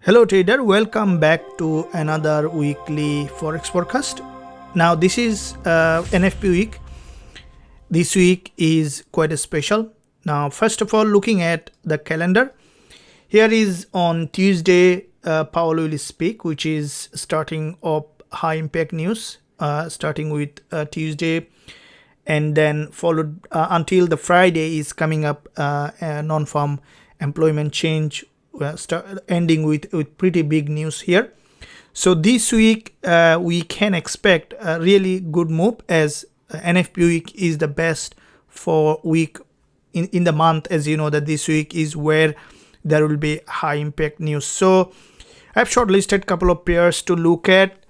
Hello trader, welcome back to another weekly Forex forecast. Now this is NFP week. This week is quite a special. Now first of all, looking at the calendar, here is on Tuesday Powell will speak, which is starting up high impact news, starting with Tuesday, and then followed until the Friday is coming up non-farm employment change, ending with pretty big news here. So this week we can expect a really good move, as NFP week is the best for week in the month, as you know that this week is where there will be high impact news. So I've shortlisted a couple of pairs to look at,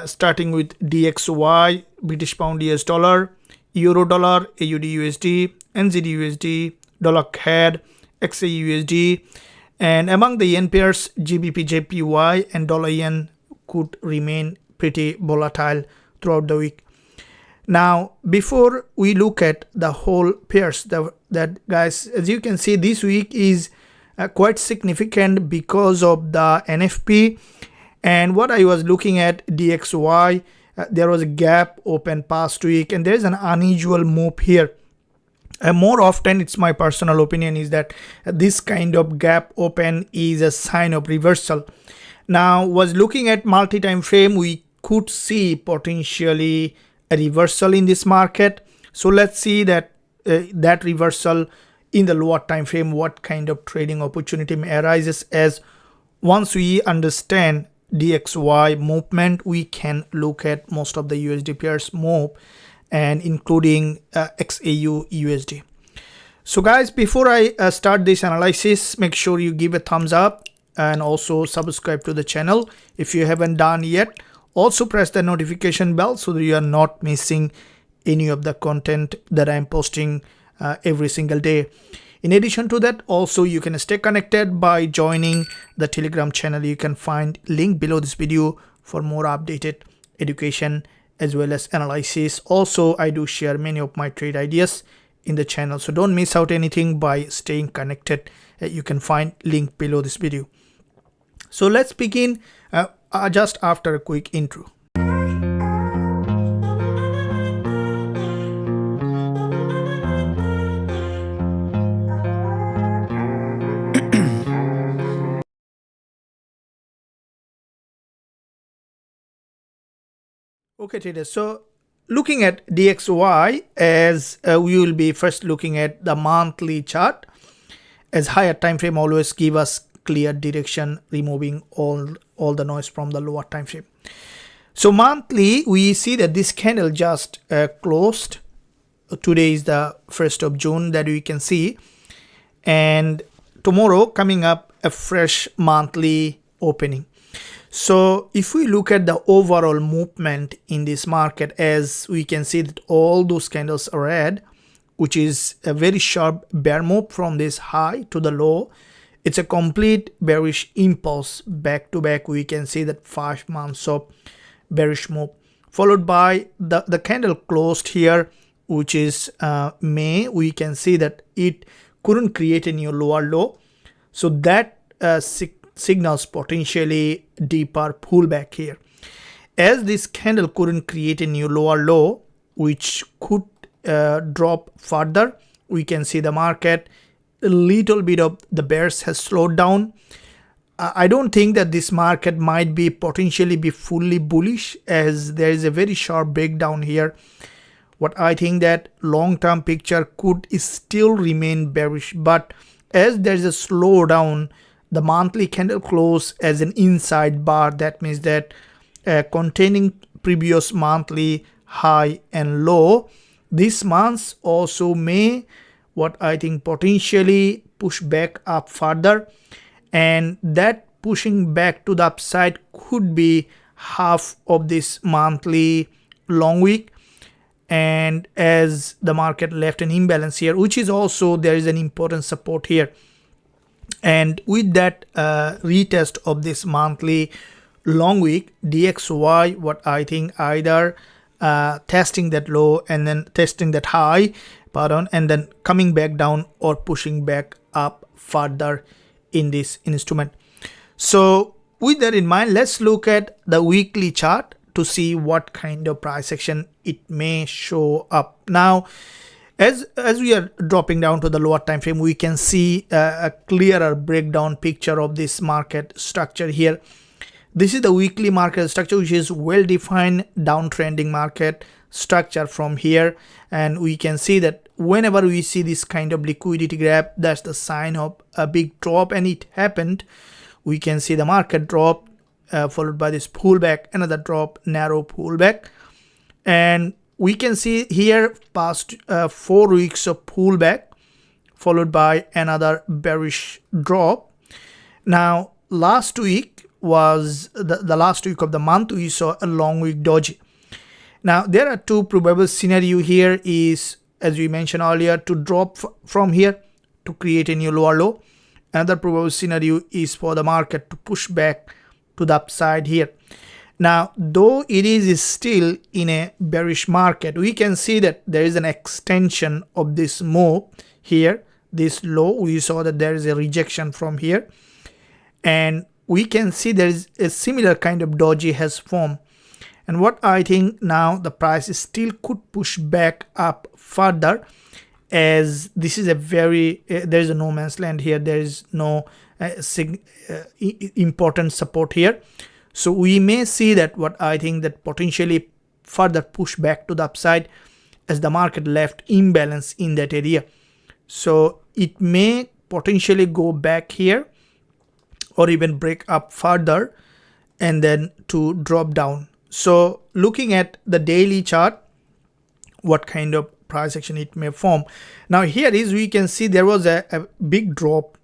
starting with DXY, British Pound US Dollar, Euro Dollar, AUD USD, NZD USD, Dollar CAD, XA USD. And among the yen pairs, GBP JPY and dollar yen could remain pretty volatile throughout the week. Now, before we look at the whole pairs, that guys, as you can see, this week is quite significant because of the NFP. And what I was looking at DXY, there was a gap open past week, and there's an unusual move here. More often, it's my personal opinion, is that this kind of gap open is a sign of reversal. Now, was looking at multi-time frame, we could see potentially a reversal in this market. So let's see that that reversal in the lower time frame, what kind of trading opportunity arises. As once we understand DXY movement, we can look at most of the USD pairs move, and including XAU USD. So guys, before I start this analysis, make sure you give a thumbs up and also subscribe to the channel if you haven't done yet. Also press the notification bell so that you are not missing any of the content that I'm posting every single day. In addition to that, also you can stay connected by joining the Telegram channel. You can find link below this video for more updated education as well as analysis. Also, I do share many of my trade ideas in the channel, so don't miss out anything by staying connected. You can find link below this video. So let's begin just after a quick intro. Okay traders, so looking at DXY, as we will be first looking at the monthly chart, as higher time frame always give us clear direction, removing all the noise from the lower time frame. So monthly, we see that this candle just closed. Today is the 1st of June that we can see, and tomorrow coming up a fresh monthly opening. So if we look at the overall movement in this market, as we can see that all those candles are red, which is a very sharp bear move from this high to the low. It's a complete bearish impulse back to back. We can see that 5 months of bearish move, followed by the candle closed here, which is May. We can see that it couldn't create a new lower low. So that signals potentially deeper pullback here, as this candle couldn't create a new lower low, which could drop further. We can see the market, a little bit of the bears has slowed down. I don't think that this market might be potentially be fully bullish, as there is a very sharp breakdown here. What I think that long-term picture could still remain bearish, but as there is a slowdown, the monthly candle close as an inside bar. That means that containing previous monthly high and low, this month also may, what I think, potentially push back up further, and that pushing back to the upside could be half of this monthly long week. And as the market left an imbalance here, which is also there is an important support here. And with that retest of this monthly long week, DXY, what I think, either testing that low and then testing that high, and then coming back down or pushing back up further in this instrument. So with that in mind, let's look at the weekly chart to see what kind of price action it may show up. Now, as we are dropping down to the lower time frame, we can see a clearer breakdown picture of this market structure here. This is the weekly market structure, which is well-defined downtrending market structure from here. And we can see that whenever we see this kind of liquidity grab, that's the sign of a big drop, and it happened. We can see the market drop followed by this pullback, another drop, narrow pullback. And we can see here past 4 weeks of pullback followed by another bearish drop. Now, last week was the last week of the month, we saw a long week doji. Now, there are two probable scenario here is, as we mentioned earlier, to drop from here to create a new lower low. Another probable scenario is for the market to push back to the upside here. Now, though it is still in a bearish market, we can see that there is an extension of this move here. This low, we saw that there is a rejection from here. And we can see there is a similar kind of doji has formed. And what I think now, the price still could push back up further, as this is a very, there is a no man's land here. There is no important support here. So we may see that what I think that potentially further push back to the upside as the market left imbalance in that area. So it may potentially go back here or even break up further and then to drop down. So looking at the daily chart, what kind of price action it may form. Now here is, we can see there was a big drop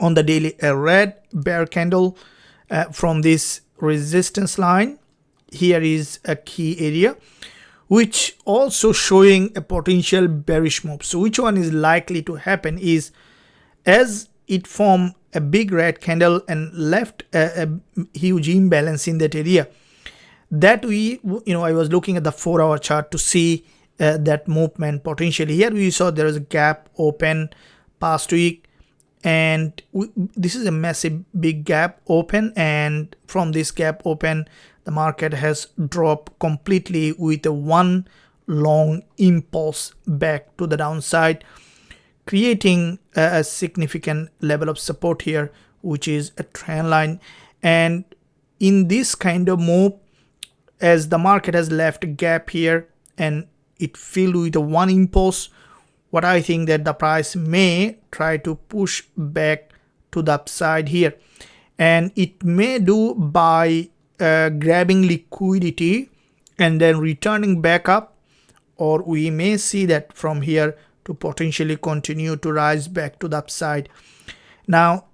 on the daily, a red bear candle from this resistance line. Here is a key area which also showing a potential bearish move. So which one is likely to happen is, as it formed a big red candle and left a huge imbalance in that area, that I was looking at the 4-hour chart to see that movement potentially. Here we saw there is a gap open past week, and this is a massive big gap open, and from this gap open the market has dropped completely with a one long impulse back to the downside, creating a significant level of support here, which is a trend line. And in this kind of move, as the market has left a gap here and it filled with a one impulse, what I think that the price may try to push back to the upside here, and it may do by grabbing liquidity and then returning back up, or we may see that from here to potentially continue to rise back to the upside. Now,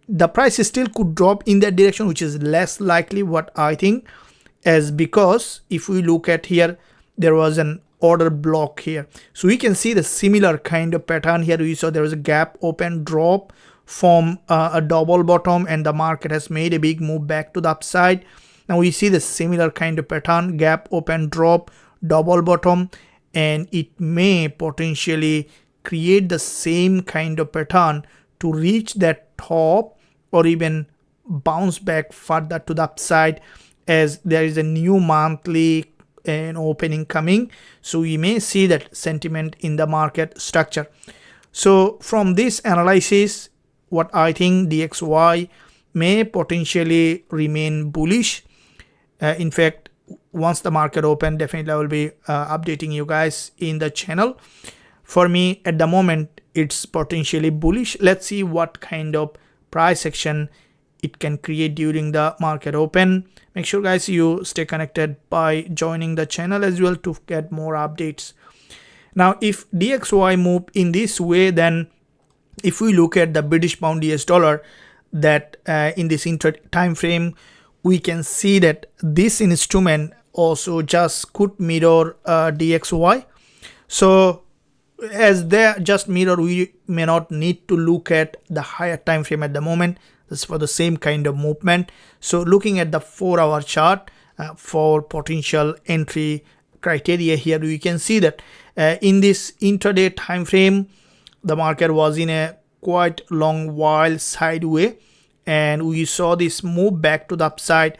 the price still could drop in that direction, which is less likely, what I think, as because if we look at here, there was an order block here. So we can see the similar kind of pattern here. We saw there was a gap open, drop from a double bottom, and the market has made a big move back to the upside. Now we see the similar kind of pattern, gap open, drop, double bottom, and it may potentially create the same kind of pattern to reach that top or even bounce back further to the upside, as there is a new monthly opening coming. So we may see that sentiment in the market structure. So from this analysis, what I think, DXY may potentially remain bullish. In fact, once the market open, definitely I will be updating you guys in the channel. For me at the moment, it's potentially bullish. Let's see what kind of price action it can create during the market open. Make sure guys you stay connected by joining the channel as well to get more updates. Now if DXY move in this way, then if we look at the British pound US dollar, that in this time frame, we can see that this instrument also just could mirror DXY. So as they just mirror, we may not need to look at the higher time frame at the moment. This is for the same kind of movement. So looking at the 4-hour chart for potential entry criteria here, we can see that in this intraday time frame, the market was in a quite long while sideways, and we saw this move back to the upside.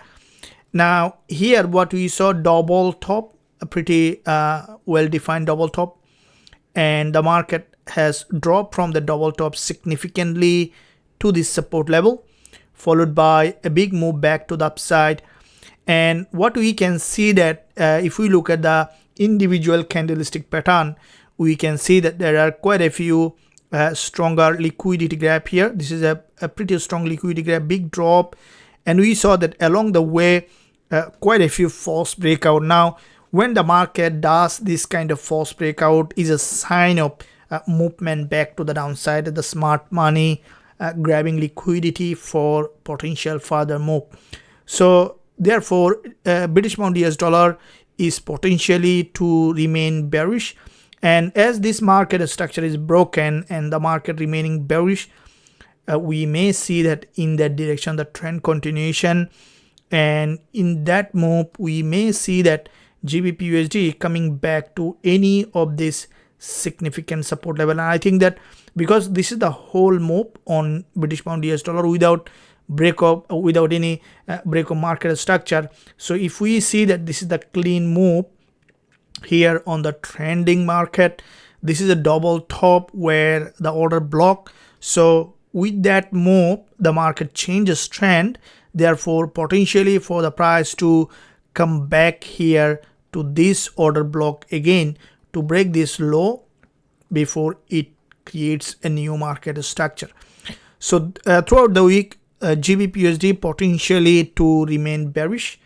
Now here what we saw, double top, a pretty well defined double top, and the market has dropped from the double top significantly to this support level, followed by a big move back to the upside. And what we can see that if we look at the individual candlestick pattern, we can see that there are quite a few stronger liquidity grab here. This is a pretty strong liquidity grab, big drop, and we saw that along the way quite a few false breakout. Now when the market does this kind of false breakout, is a sign of movement back to the downside, the smart money grabbing liquidity for potential further move. So therefore British pound US dollar is potentially to remain bearish, and as this market structure is broken and the market remaining bearish, we may see that in that direction the trend continuation, and in that move we may see that GBPUSD coming back to any of this significant support level. And I think that because this is the whole move on British pound US dollar without breakup, without any breakup market structure, so if we see that this is the clean move here on the trending market, this is a double top where the order block. So with that move the market changes trend, therefore potentially for the price to come back here to this order block again to break this low before it creates a new market structure. So throughout the week GBPUSD potentially to remain bearish,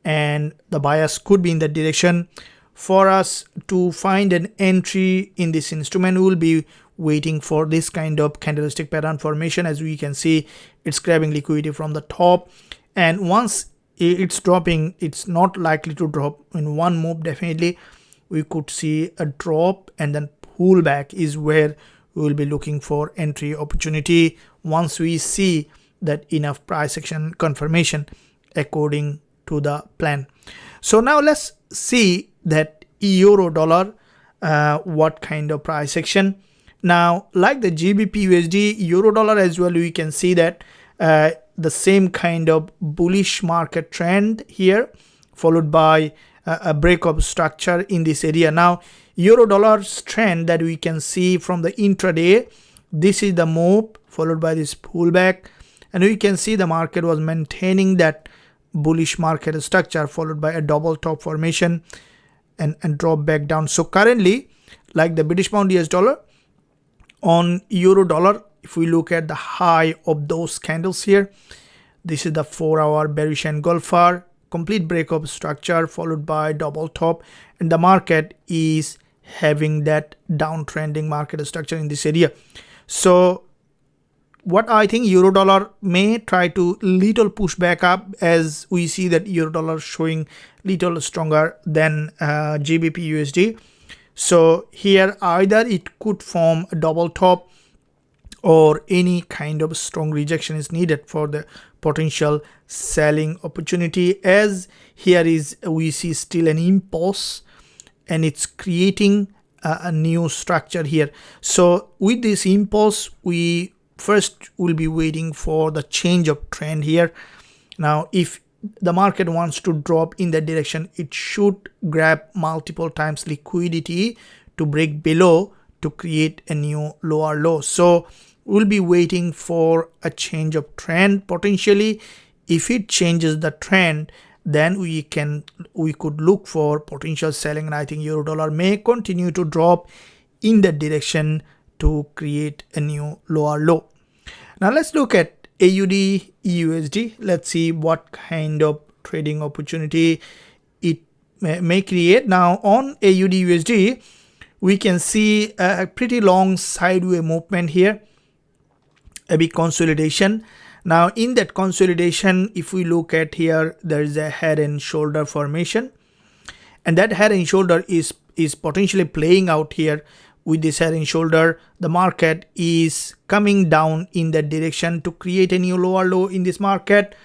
and the bias could be in that direction. For us to find an entry in this instrument, we will be waiting for this kind of candlestick pattern formation. As we can see, it's grabbing liquidity from the top, and once it's dropping, it's not likely to drop in one move. Definitely we could see a drop and then pullback is where we will be looking for entry opportunity once we see that enough price action confirmation according to the plan. So now let's see that euro dollar, what kind of price action. Now like the GBPUSD, euro dollar as well, we can see that the same kind of bullish market trend here, followed by a breakup structure in this area. Now euro dollar's trend that we can see from the intraday, this is the move followed by this pullback, and we can see the market was maintaining that bullish market structure followed by a double top formation and drop back down. So currently like the British pound US dollar, on euro dollar, if we look at the high of those candles here, this is the 4-hour bearish engulfer, complete breakup structure followed by double top, and the market is having that downtrending market structure in this area. So what I think, euro dollar may try to little push back up, as we see that euro dollar showing little stronger than GBPUSD. So here either it could form a double top or any kind of strong rejection is needed for the potential selling opportunity, as here is we see still an impulse and it's creating a new structure here. So with this impulse, we first will be waiting for the change of trend here. Now if the market wants to drop in that direction, it should grab multiple times liquidity to break below to create a new lower low. So we'll be waiting for a change of trend potentially. If it changes the trend, then we could look for potential selling, and I think euro dollar may continue to drop in that direction to create a new lower low. Now let's look at AUD USD. Let's see what kind of trading opportunity it may create. Now on AUD USD, we can see a pretty long sideways movement here, a big consolidation. Now in that consolidation, if we look at here, there is a head and shoulder formation, and that head and shoulder is potentially playing out here. With this head and shoulder, the market is coming down in that direction to create a new lower low in this market.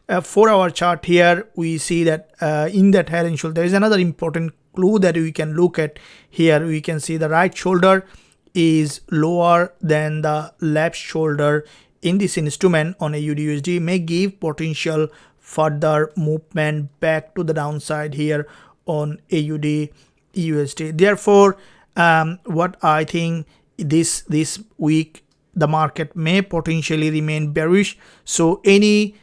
4-hour chart here, we see that in that head and shoulder, there is another important clue that we can look at here. We can see the right shoulder is lower than the left shoulder in this instrument on EURUSD may give potential further movement back to the downside here on AUD/USD. Therefore, what I think this week the market may potentially remain bearish. So any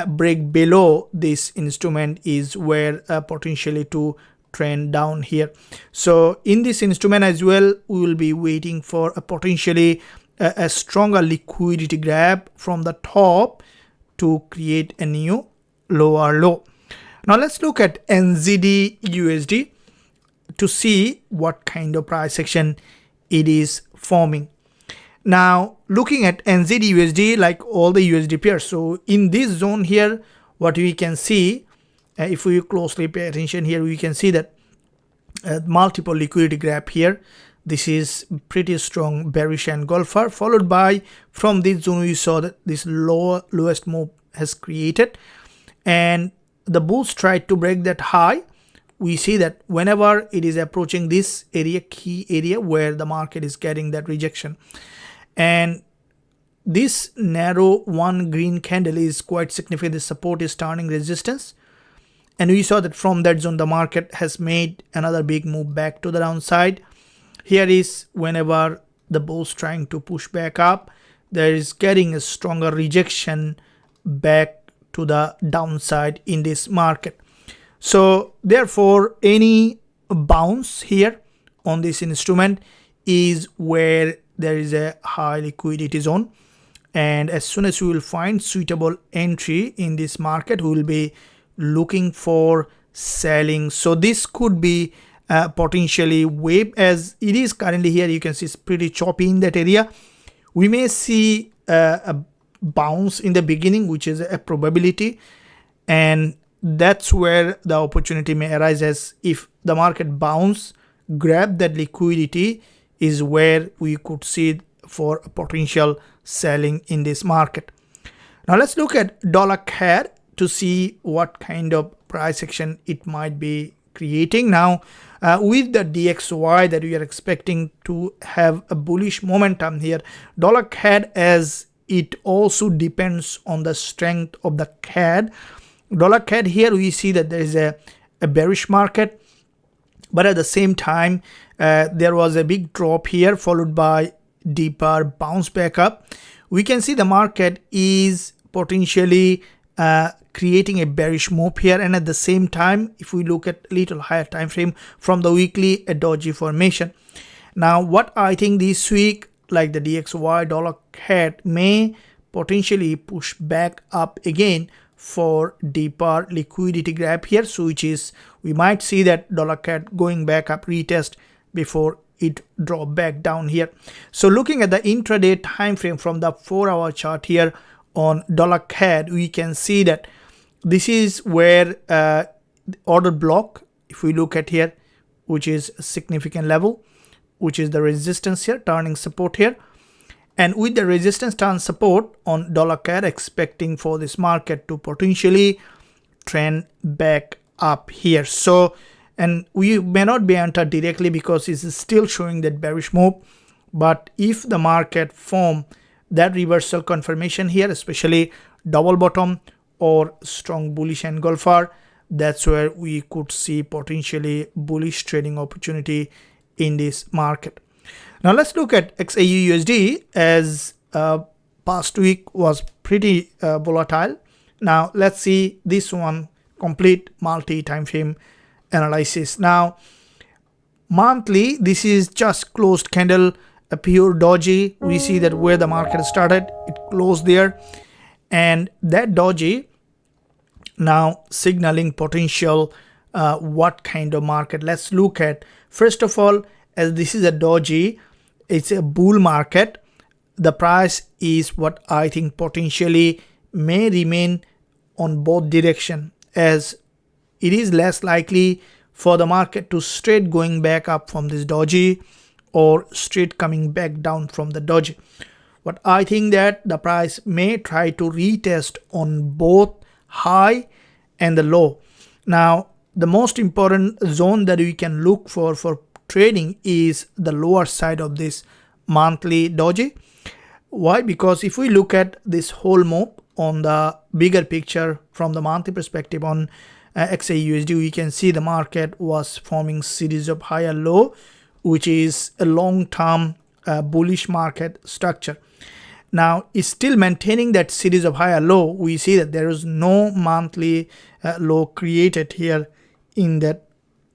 break below this instrument is where potentially to trend down here. So in this instrument as well, we will be waiting for a potentially a stronger liquidity grab from the top to create a new lower low. Now let's look at NZD/USD to see what kind of price action it is forming. Now looking at NZD/USD, like all the USD pairs, so in this zone here, what we can see, if we closely pay attention here, we can see that multiple liquidity grab here. This is pretty strong bearish engulfer, followed by from this zone we saw that this lowest move has created, and the bulls tried to break that high. We see that whenever it is approaching this area, key area where the market is getting that rejection, and this narrow one green candle is quite significant. The support is turning resistance, and we saw that from that zone the market has made another big move back to the downside. Here is whenever the bulls trying to push back up, there is getting a stronger rejection back to the downside in this market. So therefore any bounce here on this instrument is where there is a high liquidity zone, and as soon as we will find suitable entry in this market, we will be looking for selling. So this could be potentially wave, as it is currently here. You can see it's pretty choppy in that area. We may see a bounce in the beginning, which is a probability, and that's where the opportunity may arise, as if the market bounce, grab that liquidity is where we could see for potential selling in this market. Now let's look at dollar CAD to see what kind of price action it might be creating. Now with the DXY that we are expecting to have a bullish momentum here, dollar CAD, as it also depends on the strength of the CAD. Dollar CAD here we see that there is a bearish market, but at the same time there was a big drop here followed by deeper bounce back up. We can see the market is potentially creating a bearish move here, and at the same time if we look at little higher time frame from the weekly, a doji formation. Now what I think this week, like the DXY, dollar CAD may potentially push back up again for deeper liquidity grab here, so which is we might see that dollar CAD going back up, retest before it drop back down here. So looking at the intraday time frame from the 4-hour chart here on dollar CAD, we can see that this is where order block, if we look at here, which is a significant level, which is the resistance here, turning support here. And with the resistance turn support on dollar CAD, expecting for this market to potentially trend back up here. So, and we may not be entered directly because it's still showing that bearish move, but if the market form that reversal confirmation here, especially double bottom or strong bullish engulfer, that's where we could see potentially bullish trading opportunity in this market. Now let's look at XAUUSD, as past week was pretty volatile. Now let's see this one, complete multi time frame analysis. Now monthly, this is just closed candle, a pure doji. We see that where the market started, it closed there, and that doji now signaling potential what kind of market. Let's look at, first of all, as this is a doji, it's a bull market. The price is what I think potentially may remain on both direction, as it is less likely for the market to straight going back up from this doji or straight coming back down from the doji. But I think that the price may try to retest on both high and the low. Now the most important zone that we can look for trading is the lower side of this monthly doji. Why? Because if we look at this whole move on the bigger picture from the monthly perspective on XAUSD, we can see the market was forming series of higher low, which is a long-term bullish market structure. Now it's still maintaining that series of higher low. We see that there is no monthly low created here in that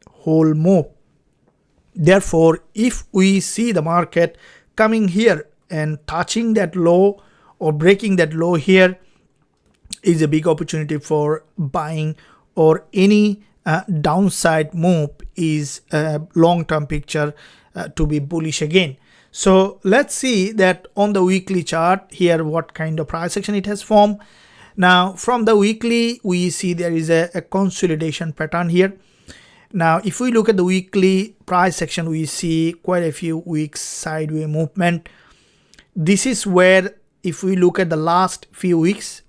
whole move. Therefore, if we see the market coming here and touching that low or breaking that low here, is a big opportunity for buying, or any downside move is a long-term picture to be bullish again. So let's see that on the weekly chart here what kind of price action it has formed. Now from the weekly we see there is a consolidation pattern here. Now if we look at the weekly price action, we see quite a few weeks sideways movement. This is where, if we look at the last few weeks,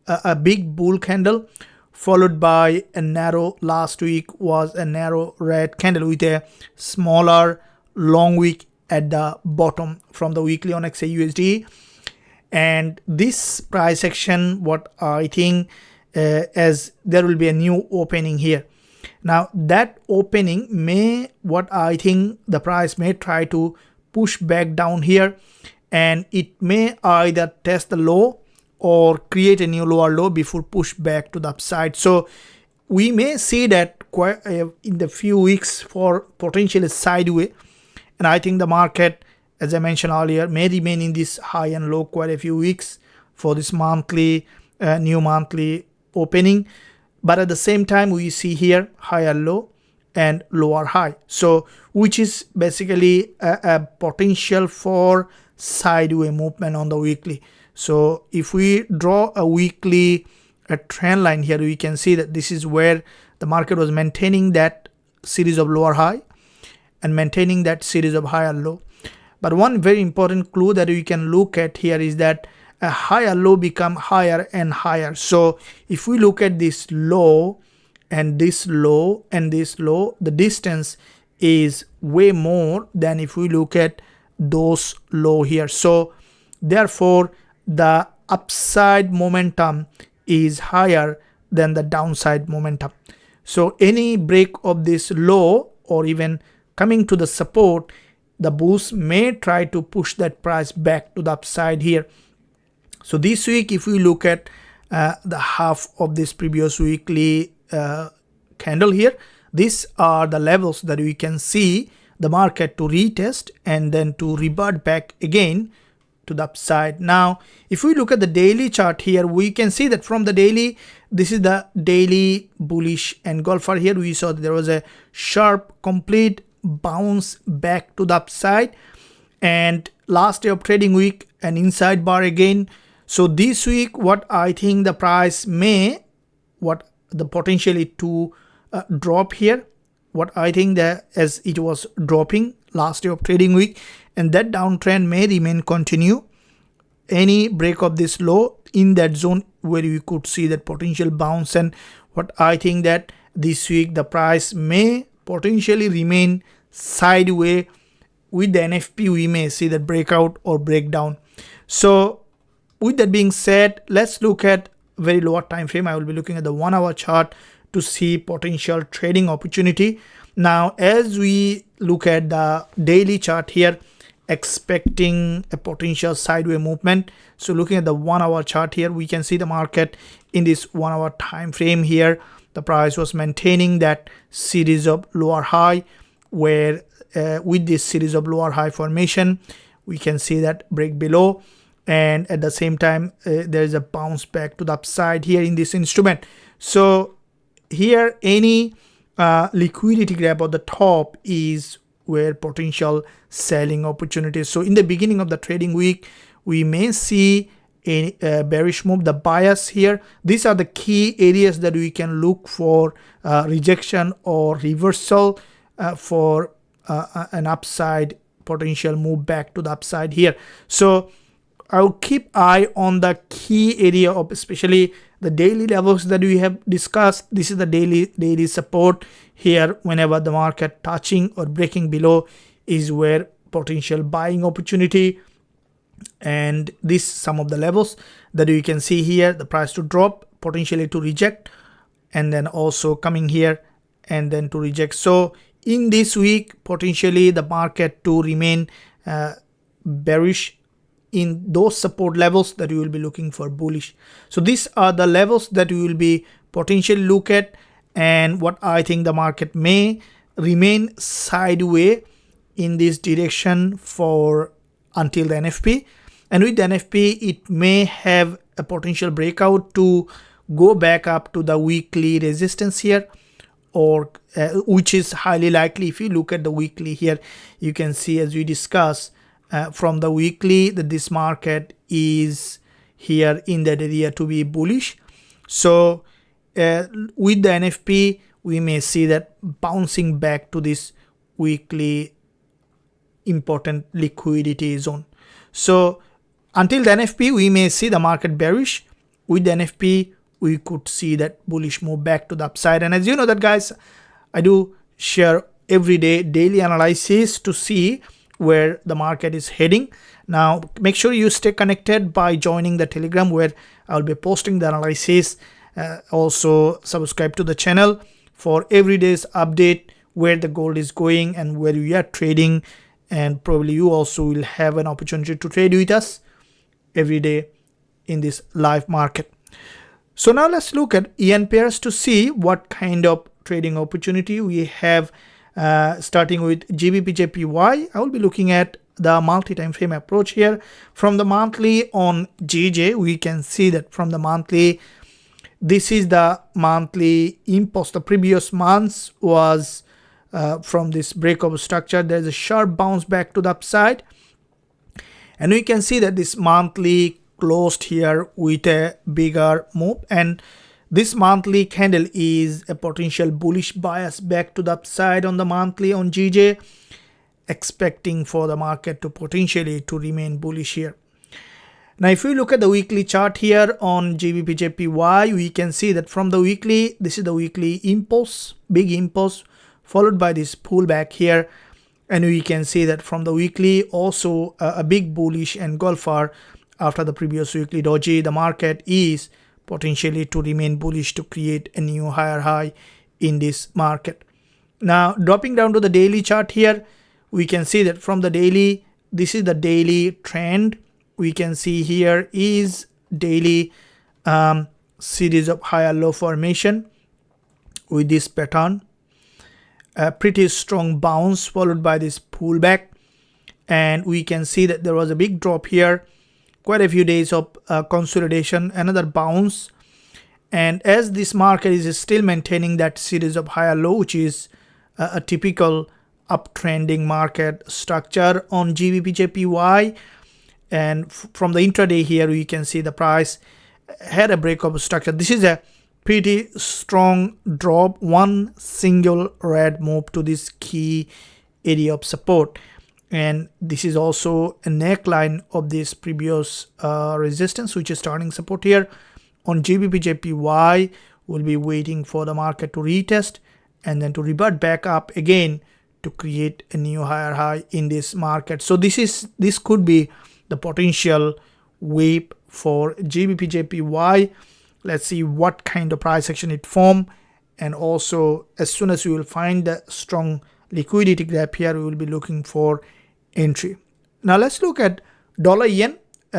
a big bull candle followed by a narrow, last week was a narrow red candle with a smaller long wick at the bottom from the weekly on XAUSD. And this price action, what I think, as there will be a new opening here. Now that opening may, what I think, the price may try to push back down here, and it may either test the low or create a new lower low before push back to the upside. So we may see that quite in the few weeks for potentially sideways. And I think the market, as I mentioned earlier, may remain in this high and low quite a few weeks for this monthly, new monthly opening. But at the same time, we see here higher low and lower high. So which is basically a potential for sideways movement on the weekly. So if we draw a weekly trend line here, we can see that this is where the market was maintaining that series of lower high and maintaining that series of higher low. But one very important clue that we can look at here is that a higher low become higher and higher. So if we look at this low and this low and this low, the distance is way more than if we look at those low here. So therefore the upside momentum is higher than the downside momentum. So any break of this low or even coming to the support, the bulls may try to push that price back to the upside here. So this week, if we look at the half of this previous weekly candle here, these are the levels that we can see the market to retest and then to revert back again to the upside. Now if we look at the daily chart here, we can see that from the daily, this is the daily bullish engulfer here. We saw that there was a sharp complete bounce back to the upside, and last day of trading week an inside bar again. So this week, what I think the price may, what the potentially to drop here, what I think that as it was dropping last day of trading week, and that downtrend may remain continue. Any break of this low in that zone where we could see that potential bounce, and what I think that this week the price may potentially remain sideways. With the NFP we may see that breakout or breakdown. So with that being said, let's look at very lower time frame. I will be looking at the 1 hour chart to see potential trading opportunity. Now as we look at the daily chart here, expecting a potential sideways movement. So looking at the 1 hour chart here, we can see the market in this 1 hour time frame here, the price was maintaining that series of lower high, where with this series of lower high formation we can see that break below, and at the same time there is a bounce back to the upside here in this instrument. So here any liquidity grab at the top is where potential selling opportunities. So in the beginning of the trading week, we may see a bearish move, the bias here. These are the key areas that we can look for rejection or reversal for an upside potential move back to the upside here. So I'll keep eye on the key area of especially the daily levels that we have discussed. This is the daily support here. Whenever the market touching or breaking below is where potential buying opportunity. and this some of the levels that you can see here, the price to drop, potentially to reject, and then also coming here and then to reject. So in this week, potentially the market to remain bearish in those support levels that you will be looking for bullish. So these are the levels that you will be potentially look at, and what I think the market may remain sideways in this direction for until the NFP. And with the NFP, it may have a potential breakout to go back up to the weekly resistance here, or which is highly likely. If you look at the weekly here, you can see, as we discussed from the weekly, that this market is here in that area to be bullish. So with the NFP, we may see that bouncing back to this weekly important liquidity zone. So until the NFP, we may see the market bearish. With the NFP, we could see that bullish move back to the upside. And as you know that, guys, I do share every day daily analysis to see where the market is heading. Now make sure you stay connected by joining the Telegram, where I'll be posting the analysis. Also subscribe to the channel for every day's update where the gold is going and where we are trading, and probably you also will have an opportunity to trade with us every day in this live market. So now let's look at yen pairs to see what kind of trading opportunity we have. Starting with GBPJPY, I will be looking at the multi-time frame approach here. From the monthly on GJ, we can see that from the monthly, this is the monthly impulse. The previous months was from this breakout structure. There's a sharp bounce back to the upside, and we can see that this monthly closed here with a bigger move, and this monthly candle is a potential bullish bias back to the upside on the monthly on GJ, expecting for the market to potentially to remain bullish here. Now if we look at the weekly chart here on GBPJPY, we can see that from the weekly, this is the weekly impulse, big impulse, followed by this pullback here, and we can see that from the weekly also a big bullish engulfer after the previous weekly doji. The market is potentially to remain bullish to create a new higher high in this market. Now dropping down to the daily chart here, we can see that from the daily, this is the daily trend. We can see here is daily series of higher low formation with this pattern, a pretty strong bounce followed by this pullback, and we can see that there was a big drop here, quite a few days of consolidation, another bounce, and as this market is still maintaining that series of higher low, which is a typical uptrending market structure on GBPJPY. And from the intraday here, we can see the price had a breakup structure. This is a pretty strong drop, one single red move to this key area of support, and this is also a neckline of this previous resistance, which is starting support here on GBPJPY. We'll be waiting for the market to retest and then to revert back up again to create a new higher high in this market. So this could be the potential wave for GBPJPY. Let's see what kind of price action it form, and also as soon as we will find the strong liquidity gap here, we will be looking for entry. Now let's look at dollar yen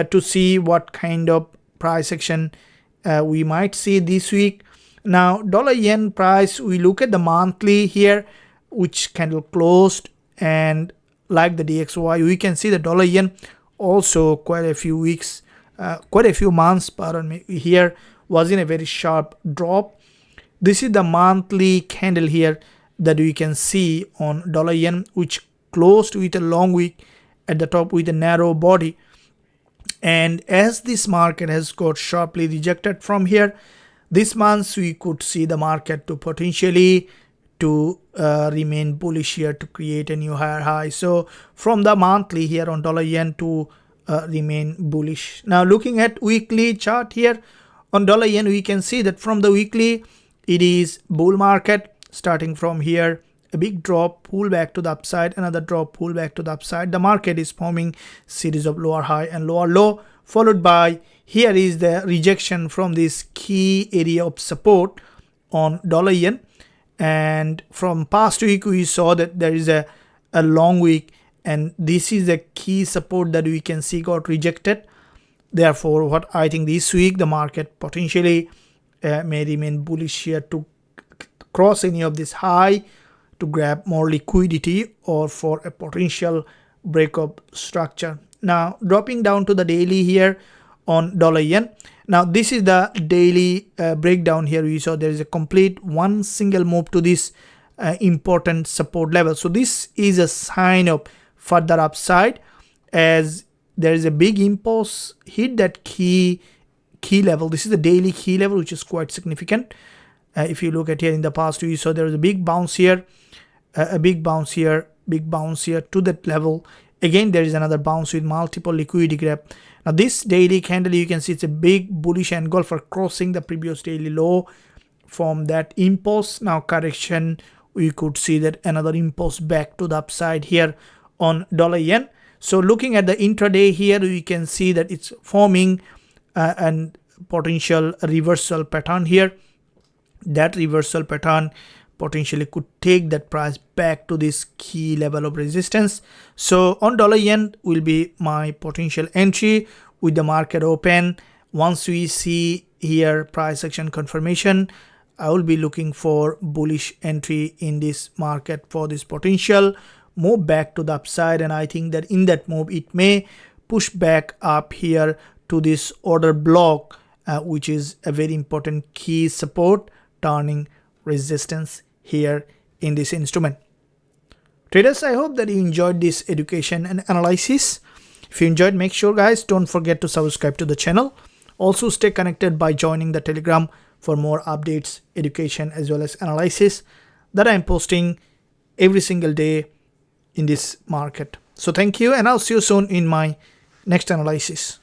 to see what kind of price action we might see this week. Now dollar yen price, we look at the monthly here, which candle closed, and like the DXY, we can see the dollar yen also quite a few months, pardon me, here was in a very sharp drop. This is the monthly candle here that we can see on dollar yen, which closed with a long wick at the top with a narrow body, and as this market has got sharply rejected from here, this month we could see the market to potentially to remain bullish here to create a new higher high. So from the monthly here on dollar yen to remain bullish. Now looking at weekly chart here on dollar yen, we can see that from the weekly it is bull market starting from here a big drop, pull back to the upside, another drop, pull back to the upside. The market is forming series of lower high and lower low, followed by here is the rejection from this key area of support on dollar yen. And from past week we saw that there is a long wick, and this is a key support that we can see got rejected. Therefore, what I think this week the market potentially may remain bullish here to cross any of this high to grab more liquidity or for a potential breakup structure. Now dropping down to the daily here on dollar yen. Now this is the daily breakdown. Here we saw there is a complete one single move to this important support level. So this is a sign of further upside, as there is a big impulse hit that key level. This is the daily key level, which is quite significant. If you look at here in the past, we saw there was a big bounce here, a big bounce here, big bounce here to that level. Again, there is another bounce with multiple liquidity grab. Now this daily candle, you can see it's a big bullish angle for crossing the previous daily low from that impulse. Now correction, we could see that another impulse back to the upside here on dollar yen. So looking at the intraday here, we can see that it's forming a potential reversal pattern here. That reversal pattern potentially could take that price back to this key level of resistance. So on dollar yen will be my potential entry with the market open. Once we see here price action confirmation, I will be looking for bullish entry in this market for this potential move back to the upside. And I think that in that move it may push back up here to this order block, which is a very important key support turning resistance here in this instrument. Traders, I hope that you enjoyed this education and analysis. If you enjoyed, make sure guys don't forget to subscribe to the channel. Also stay connected by joining the Telegram for more updates, education as well as analysis that I am posting every single day in this market. So thank you, and I'll see you soon in my next analysis.